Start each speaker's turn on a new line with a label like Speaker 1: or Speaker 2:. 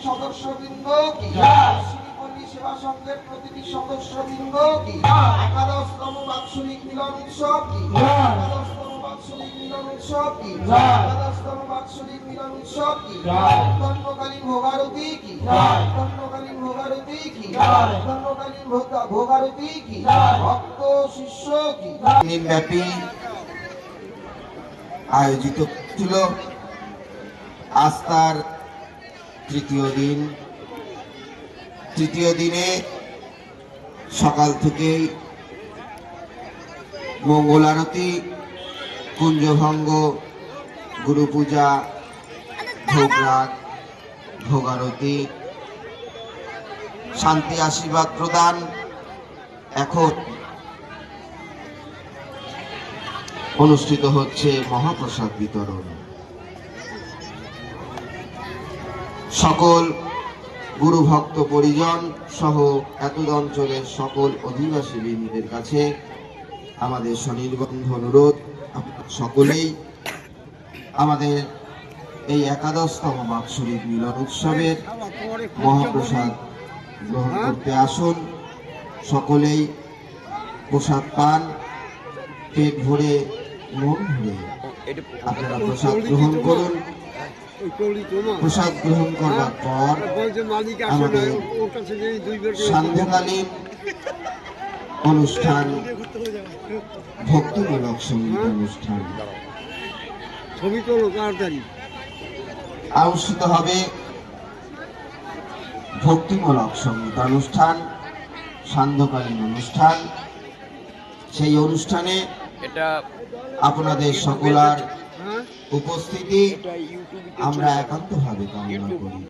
Speaker 1: সদস্যবৃন্দ কি, শ্রীপল্লী সেবা সংঘের প্রতিটি সদস্যবৃন্দ কি, একাদশতম বাৎসরিক মিলন উৎসব কি, একাদশতম বাৎসরিক মিলন উৎসব কি, একাদশতম বাৎসরিক মিলন উৎসব কি, ধন্যকালীন ভোগারতি কি, ধন্যকালীন ভোগারতি কি, ধন্যকালীন ভোগারতি কি, ভক্ত শিষ্য কি। দিনব্যাপী আয়োজিত ছিল আস্থার তৃতীয় দিনে সকাল থেকেই মঙ্গল আরতি, কুঞ্জভঙ্গ, গুরু পূজা, ভোগরাগ, ভোগারতি, শান্তি আশীর্বাদ প্রদান, এখন অনুষ্ঠিত হচ্ছে মহাপ্রসাদ বিতরণ। সকল গুরু ভক্ত পরিজন সহ এতদ অঞ্চলের সকল অধিবাসী বৃন্দের কাছে আমাদের সনির্বন্ধ অনুরোধ, সকলেই আমাদের এই একাদশতম বাৎসরিক মিলন উৎসবের মহাপ্রসাদ গ্রহণ করতে আসুন। সকলেই প্রসাদ পান, পেট ভরে মন ভরে আপনারা প্রসাদ গ্রহণ করুন। প্রসাদ গ্রহণ করবার পর আমাদের সান্ধ্যকালীন অনুষ্ঠান, ভক্তিমূলক সঙ্গীত অনুষ্ঠান অনুষ্ঠিত হবে। ভক্তিমূলক সঙ্গীত অনুষ্ঠান, সান্ধ্যকালীন অনুষ্ঠান। সেই অনুষ্ঠানে আপনাদের সকলার উপস্থিতি আমরা একান্তভাবে কামনা করি।